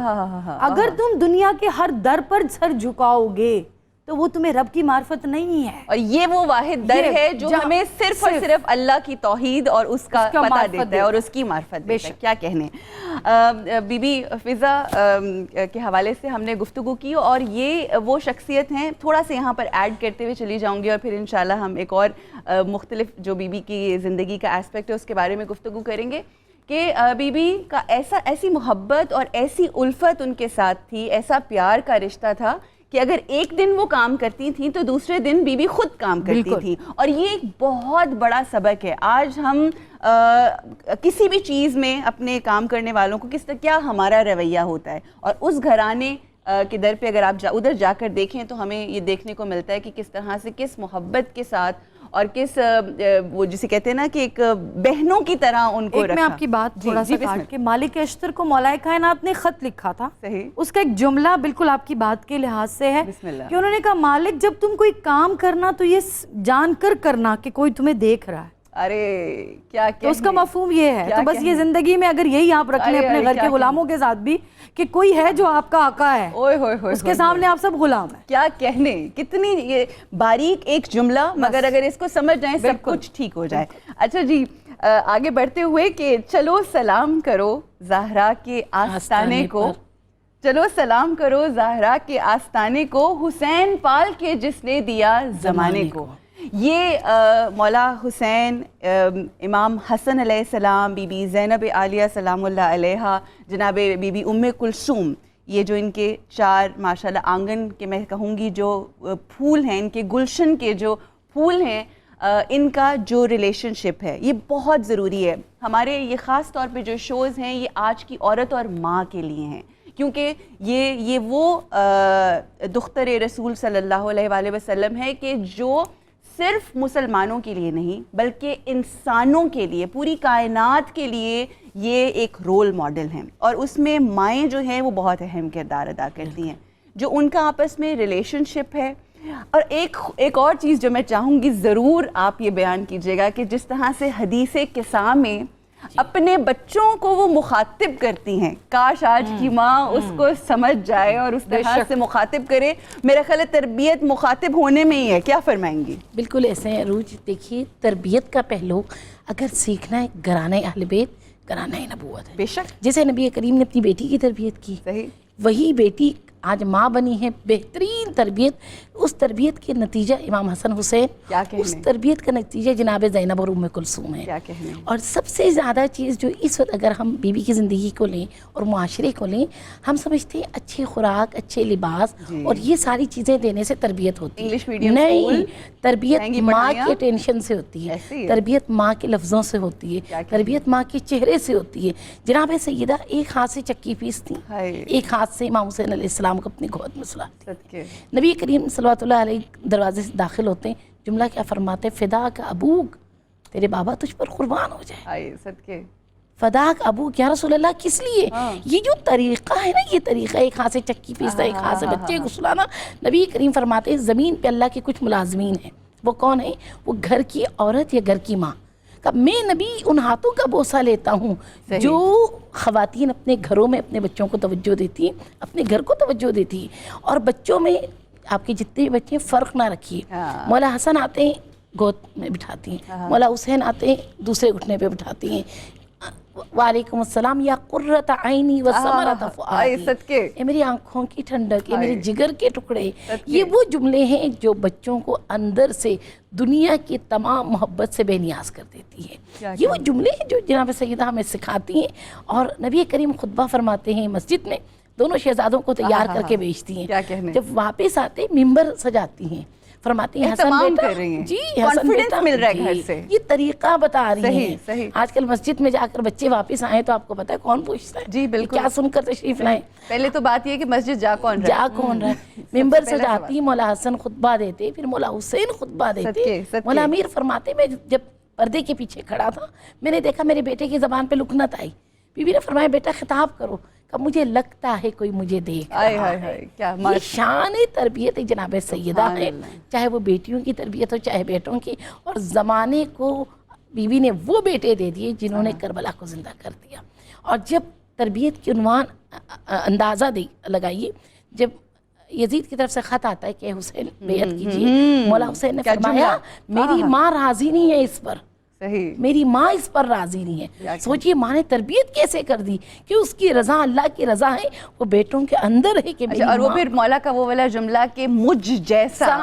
اگر تم دنیا کے ہر در پر سر جھکاؤ گے تو وہ تمہیں رب کی معرفت نہیں ہے. اور یہ وہ واحد در ہے جو ہمیں صرف اور صرف اللہ کی توحید اور اس کا پتہ دیتا ہے اور اس کی معرفت دیتا ہے. کیا کہنے. بی بی فضا کے حوالے سے ہم نے گفتگو کی اور یہ وہ شخصیت ہیں, تھوڑا سا یہاں پر ایڈ کرتے ہوئے چلی جاؤں گی اور پھر انشاءاللہ ہم ایک اور مختلف جو بی بی کی زندگی کا ایسپیکٹ ہے اس کے بارے میں گفتگو کریں گے کہ بی بی کا ایسی محبت اور ایسی الفت ان کے ساتھ تھی, ایسا پیار کا رشتہ تھا کہ اگر ایک دن وہ کام کرتی تھیں تو دوسرے دن بیوی خود کام کرتی تھی. اور یہ ایک بہت بڑا سبق ہے. آج ہم کسی بھی چیز میں اپنے کام کرنے والوں کو کیا ہمارا رویہ ہوتا ہے, اور اس گھرانے کے در پہ اگر آپ ادھر جا کر دیکھیں تو ہمیں یہ دیکھنے کو ملتا ہے کہ کس طرح سے, کس محبت کے ساتھ اور کس وہ جسے کہتے ہیں نا کہ ایک بہنوں کی طرح ان کو رکھا. میں آپ کی بات تھوڑا سا کاٹ کے, مالک اشتر کو مولا کائنات نے خط لکھا تھا, صحیح, اس کا ایک جملہ بالکل آپ کی بات کے لحاظ سے ہے کہ انہوں نے کہا مالک جب تم کوئی کام کرنا تو یہ جان کر کرنا کہ کوئی تمہیں دیکھ رہا ہے. ارے کیا تو اس کا مفہوم یہ ہے. تو بس یہ زندگی میں اگر یہی آپ رکھ لیں اپنے گھر کے غلاموں کے ساتھ بھی کہ کوئی ہے جو آپ کا آقا ہے, اس کے سامنے آپ سب غلام ہیں. کیا کہنے, کتنی یہ باریک ایک جملہ, مگر اگر اس کو سمجھ جائیں سب کچھ ٹھیک ہو جائے. اچھا جی, آگے بڑھتے ہوئے کہ چلو سلام کرو زہرا کے آستانے کو, چلو سلام کرو زہرا کے آستانے کو, حسین پال کے جس نے دیا زمانے کو. یہ مولا حسین, امام حسن علیہ السلام, بی بی زینب عالیہ سلام اللہ علیہا, جناب بی بی ام کلثوم, یہ جو ان کے چار ماشاءاللہ آنگن کے میں کہوں گی جو پھول ہیں, ان کے گلشن کے جو پھول ہیں, ان کا جو ریلیشن شپ ہے یہ بہت ضروری ہے. ہمارے یہ خاص طور پہ جو شوز ہیں یہ آج کی عورت اور ماں کے لیے ہیں, کیونکہ یہ وہ دختر رسول صلی اللہ علیہ وآلہ وسلم ہے کہ جو صرف مسلمانوں کے لیے نہیں بلکہ انسانوں کے لیے, پوری کائنات کے لیے یہ ایک رول ماڈل ہیں. اور اس میں مائیں جو ہیں وہ بہت اہم کردار ادا کرتی ہیں, جو ان کا آپس میں ریلیشن شپ ہے. اور ایک اور چیز جو میں چاہوں گی ضرور آپ یہ بیان کیجیے گا کہ جس طرح سے حدیث قصہ میں اپنے بچوں کو وہ مخاطب کرتی ہیں, کاش آج کی ماں اس کو سمجھ جائے اور اس طرح سے مخاطب کرے. میرا خیال ہے تربیت مخاطب ہونے میں ہی ہے. کیا فرمائیں گی؟ بالکل ایسے ہیں روج. دیکھیے تربیت کا پہلو اگر سیکھنا ہے گھرانہ اہل بیت, گھرانہ نبوت ہے. بے شک, جیسے نبی کریم نے اپنی بیٹی کی تربیت کی, صحیح, وہی بیٹی آج ماں بنی ہے, بہترین تربیت. اس تربیت کے نتیجہ امام حسن حسین, اس تربیت کا نتیجہ جناب زینب اور ام کلثوم ہے. اور سب سے زیادہ چیز جو اس وقت اگر ہم بی بی کی زندگی کو لیں اور معاشرے کو لیں, ہم سمجھتے ہیں اچھی خوراک, اچھے لباس اور یہ ساری چیزیں دینے سے تربیت ہوتی ہے. نہیں, تربیت ماں کے ٹینشن سے ہوتی ہے, تربیت ماں کے لفظوں سے ہوتی ہے, تربیت ماں کے چہرے سے ہوتی ہے. جناب سیدہ ایک ہاتھ سے چکی پیستی, ایک ہاتھ سے امام حسین علیہ السلام کو اپنی گود میں سلاتی. نبی کریم صلوات اللہ علیہ دروازے سے داخل ہوتے ہیں, جملہ کیا فرماتے ہیں؟ فدا کا ابوک, تیرے بابا تجھ پر قربان ہو جائے. فدا کا ابوک, یا رسول اللہ کس لیے؟ یہ جو طریقہ ہے نا, یہ طریقہ ایک ہاتھ سے چکی پیستا, ایک ہاتھ سے بچے کو سلانا. نبی کریم فرماتے ہیں زمین پہ اللہ کے کچھ ملازمین ہیں, وہ کون ہیں؟ وہ گھر کی عورت یا گھر کی ماں. میں نبی ان ہاتھوں کا بوسہ لیتا ہوں جو خواتین اپنے گھروں میں اپنے بچوں کو توجہ دیتی ہیں, اپنے گھر کو توجہ دیتی ہیں. اور بچوں میں آپ کے جتنے بھی بچے ہیں فرق نہ رکھیے. مولا حسن آتے ہیں گود میں بٹھاتی ہیں, مولا حسین آتے ہیں دوسرے گھٹنے پہ بٹھاتی ہیں. وعلیکم السلام یا قرۃ عینی وثمرۃ فؤادی, اے میری آنکھوں کی ٹھنڈک, اے میرے جگر کے ٹکڑے. یہ وہ جملے ہیں جو بچوں کو اندر سے دنیا کی تمام محبت سے بے نیاز کر دیتی ہے. یہ وہ جملے ہیں جو جناب سیدہ ہمیں سکھاتی ہیں. اور نبی کریم خطبہ فرماتے ہیں مسجد میں, دونوں شہزادوں کو تیار کر کے بیچتی ہیں. جب واپس آتے ممبر سجاتی ہیں, فرماتی ہیں حسن بیٹا, جی حسن بیٹا, مل رہا ہے گھر سے, یہ طریقہ بتا رہی ہیں. آج کل مسجد میں جا کر بچے واپس آئیں تو آپ کو پتا ہے کون پوچھتا ہے, جی بالکل, کیا سن کر تشریف لائیں. پہلے تو بات یہ کہ مسجد جا کون رہا ہے. ممبر سجاتی, مولا حسن خطبہ دیتے, پھر مولا حسین خطبہ دیتے. مولا امیر فرماتے میں جب پردے کے پیچھے کھڑا تھا میں نے دیکھا میرے بیٹے کی زبان پہ لکنت آئی. بی بی نے فرمایا بیٹا خطاب کرو. مجھے لگتا ہے کوئی مجھے دیکھ رہا ہے. یہ شان تربیت جناب سیدہ ہے, چاہے وہ بیٹیوں کی تربیت ہو چاہے بیٹوں کی. اور زمانے کو بی بی نے وہ بیٹے دے دیے جنہوں نے کربلا کو زندہ کر دیا. اور جب تربیت کی عنوان اندازہ لگائیے, جب یزید کی طرف سے خط آتا ہے کہ حسین بیعت کیجیے, مولا حسین نے فرمایا میری ماں راضی نہیں ہے اس پر, صحیح. میری ماں اس پر راضی نہیں ہے. سوچئے ماں نے تربیت کیسے کر دی کہ اس کی رضا اللہ کی رضا ہے وہ بیٹوں کے اندر ہے کہ میری اور وہ ماں پھر مولا کا وہ والا جملہ کہ مجھ جیسا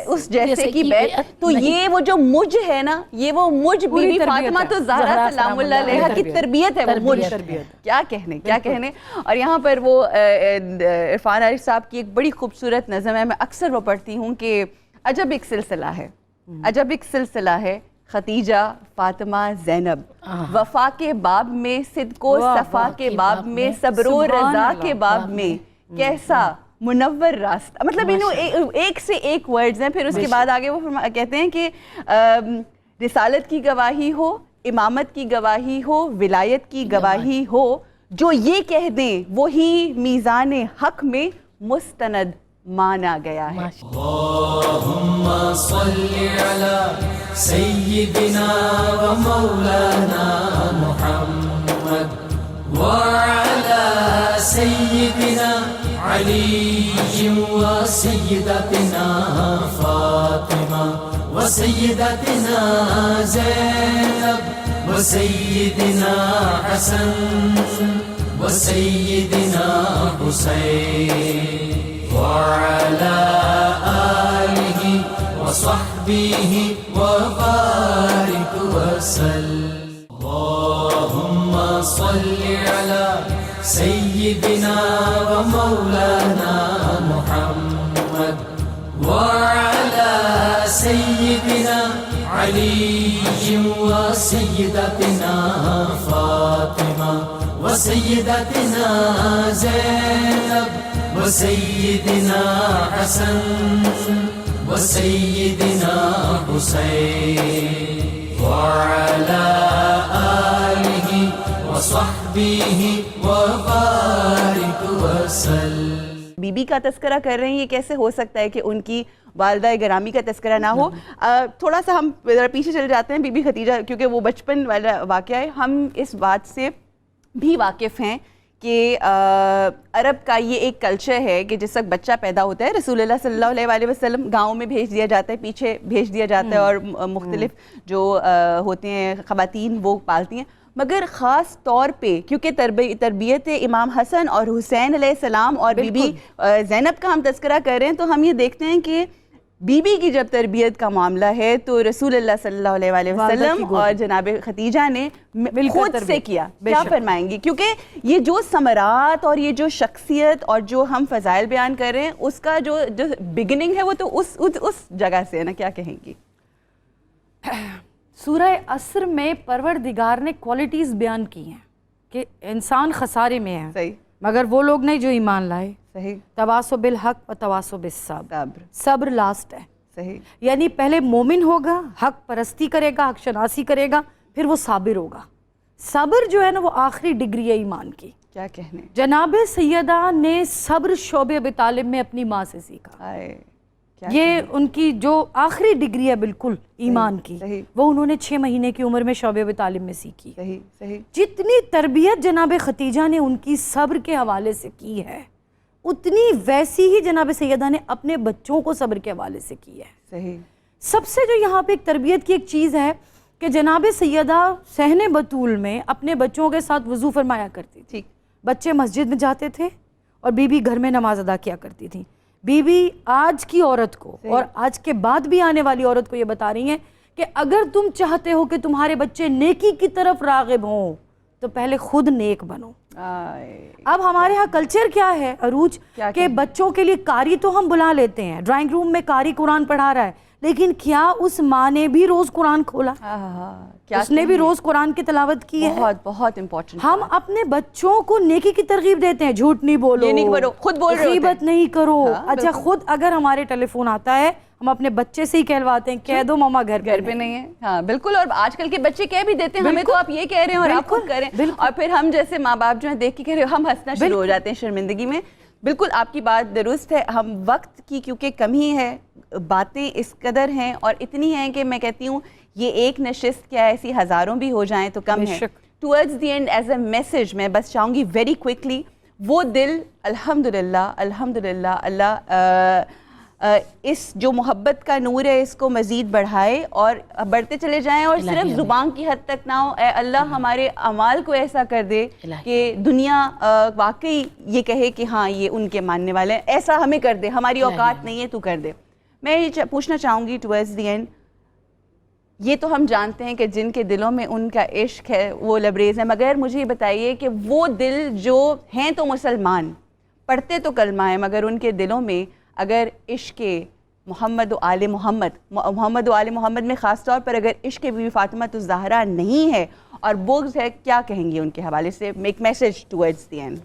اس جیسے کی بیعت. تو یہ وہ جو مجھ ہے نا یہ وہ مجھ بی بی فاطمہ تو زہرا سلام اللہ علیہا کی تربیت ہے. وہ مجھ کیا کہنے. اور یہاں پر وہ عرفان عارف صاحب کی ایک بڑی خوبصورت نظم ہے, میں اکثر وہ پڑھتی ہوں کہ عجب ایک سلسلہ ہے ختیجہ فاطمہ زینب, وفا کے باب میں, صدق و صفا کے باب میں, صبر و رضا کے باب میں, کیسا منور راستہ. مطلب انہوں ایک سے ایک ورڈز ہیں. پھر اس کے بعد آگے وہ کہتے ہیں کہ رسالت کی گواہی ہو, امامت کی گواہی ہو, ولایت کی گواہی ہو, جو یہ کہہ دیں وہی میزان حق میں مستند مانا گیا ہے. اللہم صلی علی سیدنا و مولانا محمد وعلی سیدنا علی و سیدتنا فاطمہ و سیدتنا زینب و سیدنا حسن و سیدنا حسین وعلى آله وصحبه وبارك وسلم. اللهم صل على سيدنا ومولانا محمد وعلى سيدنا علي وسيدتنا فاطمة وسيدتنا زينب وسيدنا حسن وسيدنا حسين وعلى آله وصحبه وبارك وسلم. بی بی کا تذکرہ کر رہے ہیں, یہ کیسے ہو سکتا ہے کہ ان کی والدہ گرامی کا تذکرہ نہ ہو. تھوڑا سا ہم پیچھے چلے جاتے ہیں. بی بی خدیجہ کیونکہ وہ بچپن والا واقعہ ہے, ہم اس بات سے بھی واقف ہیں کہ عرب کا یہ ایک کلچر ہے کہ جس وقت بچہ پیدا ہوتا ہے رسول اللہ صلی اللہ علیہ وسلم گاؤں میں بھیج دیا جاتا ہے, پیچھے بھیج دیا جاتا ہے, اور مختلف جو ہوتے ہیں خواتین وہ پالتی ہیں. مگر خاص طور پہ کیونکہ تربیت امام حسن اور حسین علیہ السلام اور بی بی زینب کا ہم تذکرہ کر رہے ہیں, تو ہم یہ دیکھتے ہیں کہ بی بی کی جب تربیت کا معاملہ ہے تو رسول اللہ صلی اللہ علیہ وسلم اور جناب خدیجہ نے خود سے کیا. کیا فرمائیں گی؟ کیونکہ یہ جو ثمرات اور یہ جو شخصیت اور جو ہم فضائل بیان کر رہے ہیں اس کا جو بگننگ ہے وہ تو اس جگہ سے ہے نا. کیا کہیں گی؟ سورہ عصر میں پروردگار نے کوالٹیز بیان کی ہیں کہ انسان خسارے میں ہے, صحیح, مگر وہ لوگ نہیں جو ایمان لائے. صحیح. تواصوا بالحق و تواصوا بالصبر. صبر لاسٹ ہے. صحیح. یعنی پہلے مومن ہوگا, حق پرستی کرے گا, حق شناسی کرے گا, پھر وہ صابر ہوگا. صبر جو ہے نا وہ آخری ڈگری ہے ایمان کی. کیا کہنے. جناب سیدہ نے صبر شعبہ ابی طالب میں اپنی ماں سے سیکھا. یہ ان کی جو آخری ڈگری ہے بالکل ایمان کی, وہ انہوں نے 6 مہینے کی عمر میں شعبہ ابی طالب میں سیکھی. جتنی تربیت جناب خدیجہ نے ان کی صبر کے حوالے سے کی ہے اتنی ویسی ہی جناب سیدہ نے اپنے بچوں کو صبر کے حوالے سے کی ہے. صحیح. سب سے جو یہاں پہ ایک تربیت کی ایک چیز ہے کہ جناب سیدہ صحن بطول میں اپنے بچوں کے ساتھ وضو فرمایا کرتی تھی. بچے مسجد میں جاتے تھے اور بی بی گھر میں نماز ادا کیا کرتی تھی. بی بی آج کی عورت کو اور آج کے بعد بھی آنے والی عورت کو یہ بتا رہی ہیں کہ اگر تم چاہتے ہو کہ تمہارے بچے نیکی کی طرف راغب ہوں تو پہلے خود نیک بنو. اب ہمارے ہاں کلچر کیا ہے عروج کہ بچوں کے لیے قاری تو ہم بلا لیتے ہیں, ڈرائنگ روم میں قاری قرآن پڑھا رہا ہے, لیکن کیا اس ماں نے بھی روز قرآن کھولا؟ اس نے بھی روز قرآن کی تلاوت کی ہے. بہت بہت امپورٹنٹ. ہم اپنے بچوں کو نیکی کی ترغیب دیتے ہیں, جھوٹ نہیں بولو, خود بول رہے غیبت نہیں کرو. اچھا خود اگر ہمارے ٹیلی فون آتا ہے ہم اپنے بچے سے ہی کہلواتے ہیں کہہ دو ماما گھر پہ نہیں ہے. ہاں بالکل. اور آج کل کے بچے کہہ بھی دیتے ہیں ہمیں تو آپ یہ کہہ رہے ہیں اور آپ خود کہہ رہے ہیں, اور پھر ہم جیسے ماں باپ جو ہیں دیکھ کے کہہ رہے ہیں ہم ہنسنا شروع ہو جاتے ہیں شرمندگی میں. بالکل آپ کی بات درست ہے. ہم وقت کی کیونکہ کمی ہے, باتیں اس قدر ہیں اور اتنی ہیں کہ میں کہتی ہوں یہ ایک نشست کیا ایسی ہزاروں بھی ہو جائیں تو کم ہے. Towards the end as a message میں بس چاہوں گی ویری کوئکلی, وہ دل الحمدللہ اللہ اس جو محبت کا نور ہے اس کو مزید بڑھائے اور بڑھتے چلے جائیں، اور صرف زبان کی حد تک نہ ہو. اے اللہ ہمارے اعمال کو ایسا کر دے کہ دنیا واقعی یہ کہے کہ ہاں یہ ان کے ماننے والے ہیں. ایسا ہمیں کر دے، ہماری اوقات نہیں ہے، تو کر دے. میں یہ پوچھنا چاہوں گی ٹورڈز دی اینڈ، یہ تو ہم جانتے ہیں کہ جن کے دلوں میں ان کا عشق ہے وہ لبریز ہیں، مگر مجھے یہ بتائیے کہ وہ دل جو ہیں تو مسلمان، پڑھتے تو کلمہ ہیں، مگر ان کے دلوں میں اگر عشق محمد و آل محمد و آل محمد میں خاص طور پر اگر عشق بی بی فاطمہ الزہرا نہیں ہے اور بغض ہے، کیا کہیں گے ان کے حوالے سے؟ Make message towards the end.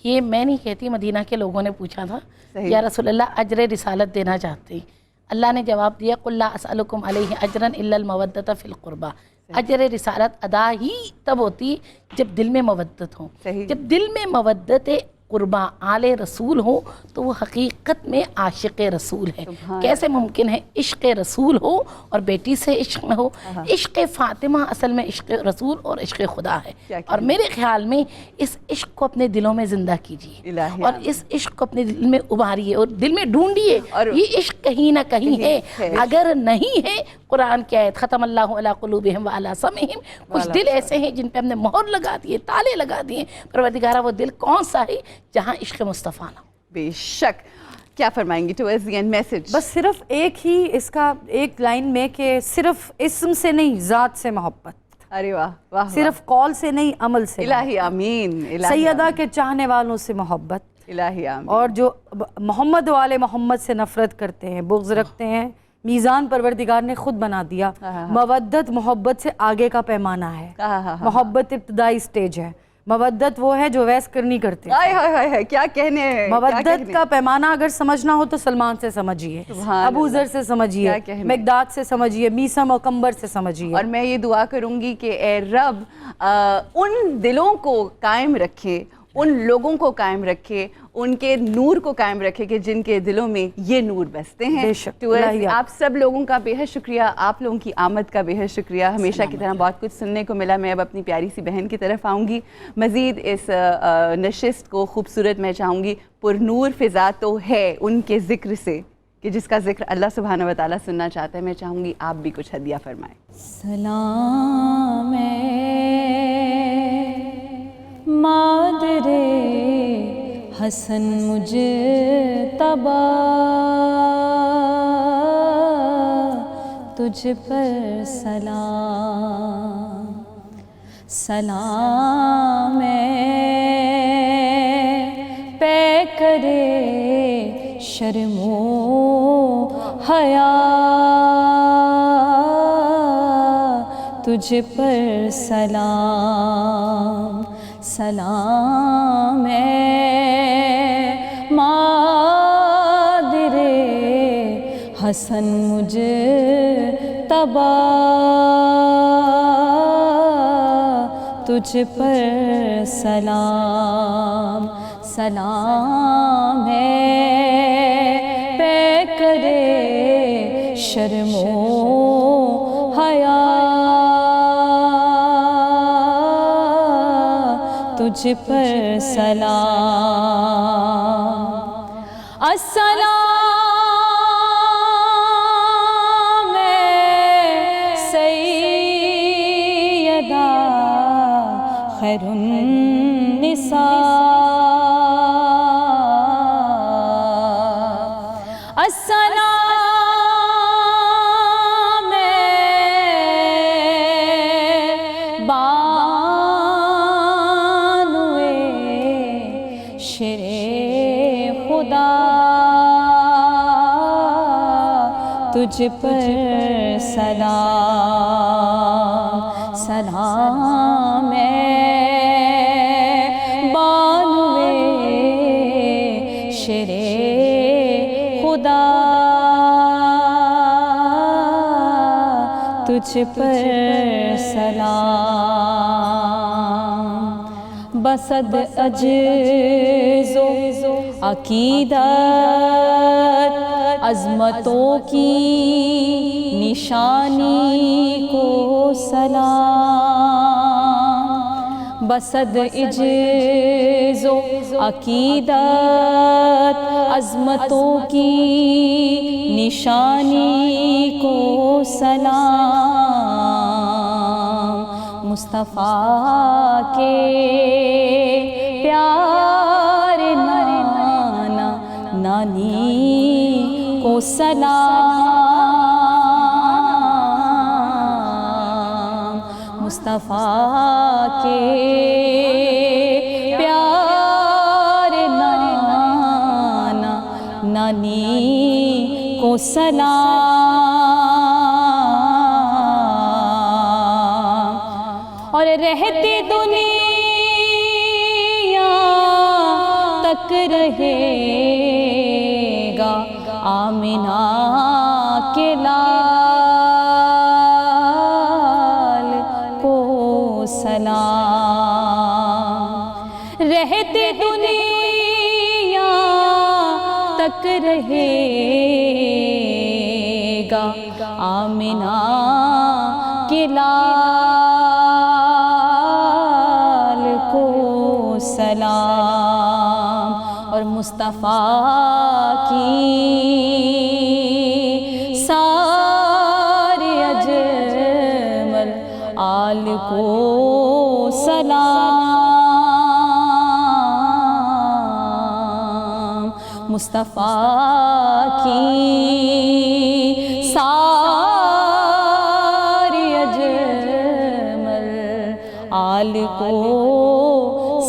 یہ میں نہیں کہتی، مدینہ کے لوگوں نے پوچھا تھا یا رسول اللہ اجر رسالت دینا چاہتے ہیں. اللہ نے جواب دیا قُلْ لَا أَسْأَلُكُمْ عَلَيْهِ أَجْرًا إِلَّا الْمَوَدَّةَ فِي الْقُرْبَى. اجر رسالت ادا ہی تب ہوتی جب دل میں مودت ہو. جب دل میں مودت قربا آل رسول ہو تو وہ حقیقت میں عاشق رسول ہے. کیسے ممکن ہے عشق رسول ہو اور بیٹی سے عشق نہ ہو؟ عشق فاطمہ اصل میں عشق رسول اور عشق خدا ہے. اور میرے خیال میں اس عشق کو اپنے دلوں میں زندہ کیجیے اور اس عشق کو اپنے دل میں ابھاریے اور دل میں ڈھونڈیے. یہ عشق کہیں نہ کہیں ہے. اگر نہیں ہے، قرآن کی آیت ختم اللہ علی قلوبہم وعلی سمعہم، کچھ دل ایسے ہیں جن پہ ہم نے مہر لگا دیے، تالے لگا دیے. پروردگارہ وہ دل کون سا ہے جہاں عشق مصطفیٰ نہ ہو؟ بے شک. کیا فرمائیں گی ٹورڈز دی اینڈ میسج؟ بس صرف ایک ہی اس کا ایک لائن میں کہ صرف اسم سے نہیں، ذات سے محبت. ارے واہ واہ. صرف قول سے نہیں، عمل سے. الہی آمین. سیدہ کے چاہنے والوں سے محبت. الہی آمین. اور جو محمد و آل محمد سے نفرت کرتے ہیں، بغض رکھتے ہیں، میزان پروردگار نے خود بنا دیا. مودت محبت سے آگے کا پیمانہ ہے. محبت ابتدائی سٹیج ہے. مودت وہ ہے جو ویس کرنی کرتے ہیں. کیا کہنے ہیں. مودت کا پیمانہ اگر سمجھنا ہو تو سلمان سے سمجھیے، ابو ذر سے سمجھیے، مقداد سے سمجھیے، میسم و کمبر سے سمجھیے. اور میں یہ دعا کروں گی کہ اے رب ان دلوں کو قائم رکھے، ان لوگوں کو قائم رکھے، ان کے نور کو قائم رکھے کہ جن کے دلوں میں یہ نور بستے ہیں. بے شک. آپ سب لوگوں کا بے حد شکریہ، آپ لوگوں کی آمد کا بے حد شکریہ. ہمیشہ کی طرح بہت کچھ سننے کو ملا. میں اب اپنی پیاری سی بہن کی طرف آؤں گی. مزید اس نشست کو خوبصورت میں چاہوں گی. پر نور فضا تو ہے ان کے ذکر سے کہ جس کا ذکر اللہ سبحانہ و تعالیٰ سننا چاہتا ہے. میں چاہوں گی آپ بھی کچھ ہدیہ فرمائیں. سلام مادر حسن مجتبی، تجھ پر سلام. سلام پیکر شرم و حیا، تجھ پر سلام. سلام مادر حسن مجتبی، تجھ پر سلام. سلام پیکر شرم و حیا، تجھ پر سلام. السلام سیدہ خیر النساء، السلام بانوے شیر خدا، تجھ پر سلام. سلام بانوے شیر خدا، تجھ پر سلام. بسد عجز و عقیدت عظمتوں کی نشانی کو سلام. بصد عجز و عقیدت عظمتوں کی نشانی کو سلام مصطفیٰ کے پیار نانا نانی کو سلام مصطفیٰ کے پیار نانا نانی کو سلام اور رہتے دنیا تک رہے گا آمنہ کے لال کو سلام رہتے دنیا تک رہے گا آمنہ کے لال کو سلام اور مصطفیٰ کی سارے اجمل آل کو سلام مصطفیٰ کی سارے اجمل آل کو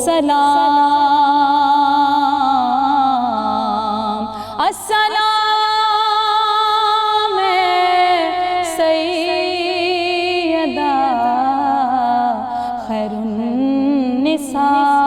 سلام السلام سیدہ خیر النساء